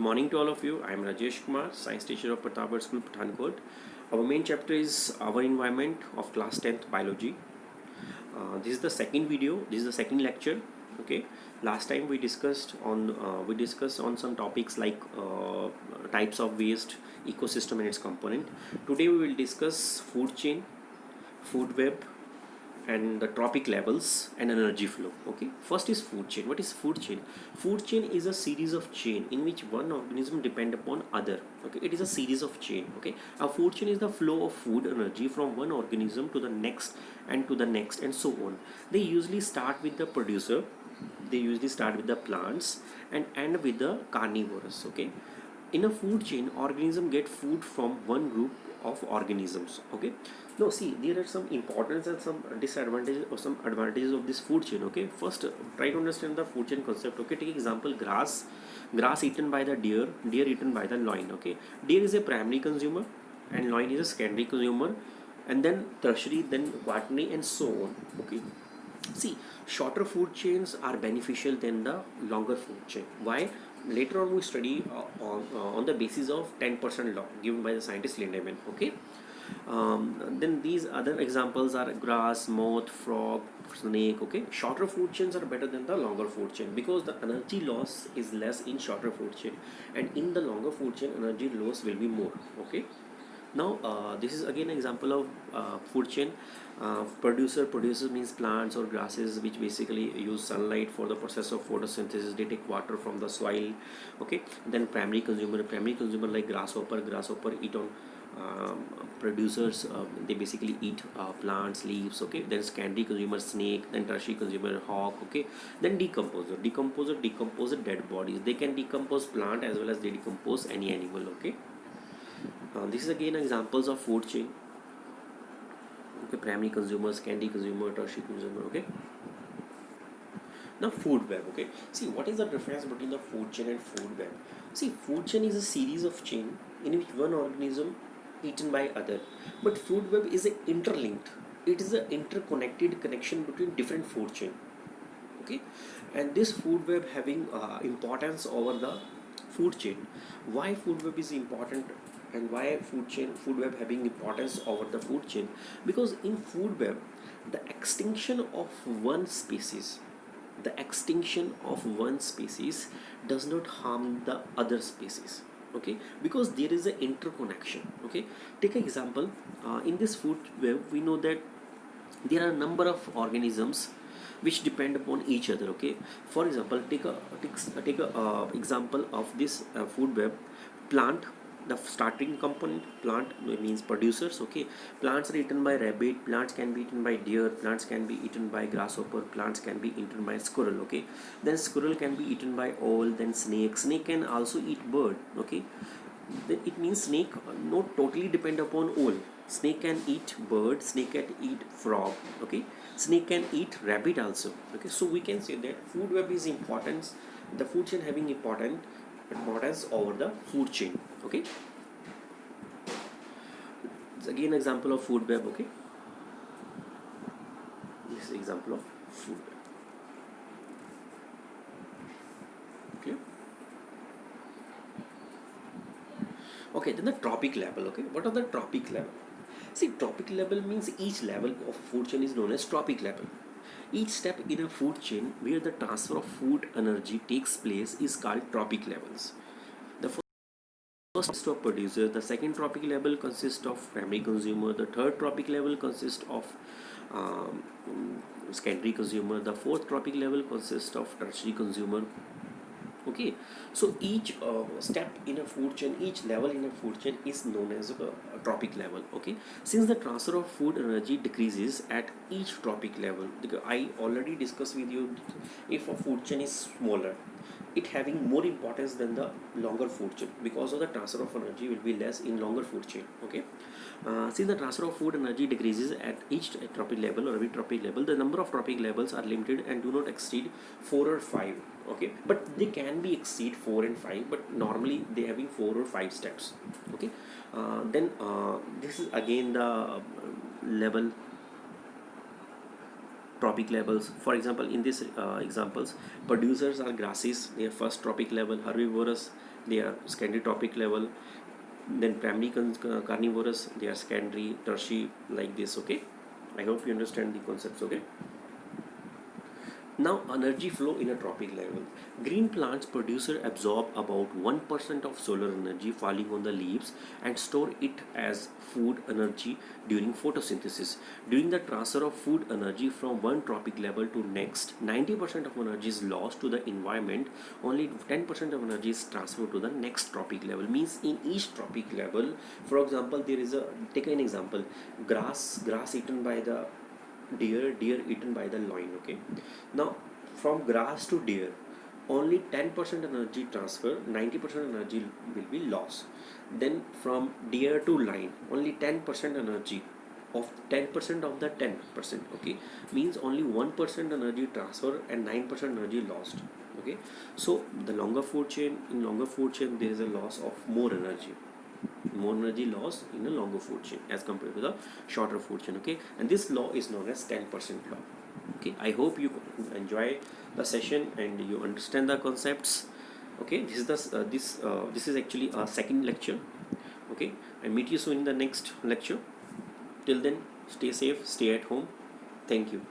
morning to all of you. I am Rajesh Kumar, science teacher of Pratapgarh School, Pathankot. Our main chapter is our environment of class 10th biology. This is the second video. This is the second lecture. Okay. Last time we discussed on some topics like types of waste, ecosystem and its component. Today we will discuss food chain, food web, and the trophic levels and energy flow. Okay, first is food chain. What is food chain? Food chain is a series of chain in which one organism depend upon other. Okay, it is a series of chain. Okay, a food chain is the flow of food energy from one organism to the next and to the next and so on. They usually start with the producer, they usually start with the plants and end with the carnivores. Okay, in a food chain, organism get food from one group of organisms. Okay, now see, there are some importance and some disadvantages or some advantages of this food chain. Okay, first try to understand the food chain concept. Okay, take example, grass eaten by the deer eaten by the lion. Okay, deer is a primary consumer and lion is a secondary consumer, and then tertiary, then quaternary and so on. Okay, see, shorter food chains are beneficial than the longer food chain. Why? Later on we study on the basis of 10% law given by the scientist Lindemann. Okay, then these other examples are grass, moth, frog, snake. Okay, shorter food chains are better than the longer food chain because the energy loss is less in shorter food chain, and in the longer food chain energy loss will be more. Okay, now this is again an example of food chain. Producers means plants or grasses which basically use sunlight for the process of photosynthesis. They take water from the soil. Okay, then primary consumer like grasshopper eat on producers. They basically eat plants, leaves. Okay, then secondary consumer snake, then tertiary consumer hawk. Okay, then decomposer decompose dead bodies. They can decompose plant as well as they decompose any animal. Okay, this is again examples of food chain. Okay, primary consumer, secondary consumer, tertiary consumer. Okay, now food web. Okay, see, what is the difference between the food chain and food web? See, food chain is a series of chain in which one organism eaten by other, but food web is a interlinked. It is an interconnected connection between different food chain. Okay, and this food web having importance over the food chain. Why food web is important and why food web having importance over the food chain? Because in food web, the extinction of one species the extinction of one species does not harm the other species. Okay, because there is an interconnection. Okay, take an example. In this food web we know that there are a number of organisms which depend upon each other. Okay, for example, take a example of this food web. Plant, the starting component. Plant means producers. Okay, plants are eaten by rabbit, plants can be eaten by deer, plants can be eaten by grasshopper, plants can be eaten by squirrel. Okay, then squirrel can be eaten by owl, then snake can also eat bird. Okay, then it means snake not totally depend upon owl. Snake can eat bird, snake can eat frog. Okay, snake can eat rabbit also. Okay, so we can say that food web is important, the food chain having importance over the food chain. Okay, it's again example of food web. Okay, this is example of food web. Okay, okay, then the trophic level. Okay, what are the trophic level? See, trophic level means each level of food chain is known as trophic level. Each step in a food chain where the transfer of food energy takes place is called trophic levels. The first of producer, the second trophic level consists of primary consumer, the third trophic level consists of um, secondary consumer, the fourth trophic level consists of tertiary consumer. Okay, so each step in a food chain, each level in a food chain is known as a trophic level. Okay, since the transfer of food energy decreases at each trophic level, because I already discussed with you, if a food chain is smaller, it having more importance than the longer food chain because of the transfer of energy will be less in longer food chain. Okay, since the transfer of food energy decreases at each trophic level or every trophic level, the number of trophic levels are limited and do not exceed 4 or 5. Okay, but they can be exceed 4 and 5, but normally they having 4 or 5 steps. Okay, then this is again the level tropic levels. For example, in these examples, producers are grasses, they are first tropic level. Herbivorous, they are secondary tropic level. Then primary carnivorous, they are secondary, tertiary, like this. Okay, I hope you understand the concepts. Okay. Now, energy flow in a tropic level. Green plants producer absorb about 1% of solar energy falling on the leaves and store it as food energy during photosynthesis. During the transfer of food energy from one tropic level to next, 90% of energy is lost to the environment. Only 10% of energy is transferred to the next tropic level. Means in each tropic level, for example, there is a, take an example, grass eaten by the deer eaten by the lion. Okay, now from grass to deer, only 10% energy transfer, 90% energy will be lost. Then from deer to lion, only 10% energy of 10% of the 10%. Okay, means only 1% energy transfer and 9% energy lost. Okay, so the longer food chain, in longer food chain there is a loss of more energy loss in a longer food chain as compared to the shorter food chain. Okay, and this law is known as 10% law. Okay, I hope you enjoy the session and you understand the concepts. Okay, this is the this is actually a second lecture. Okay, I meet you soon in the next lecture. Till then, stay safe, stay at home. Thank you.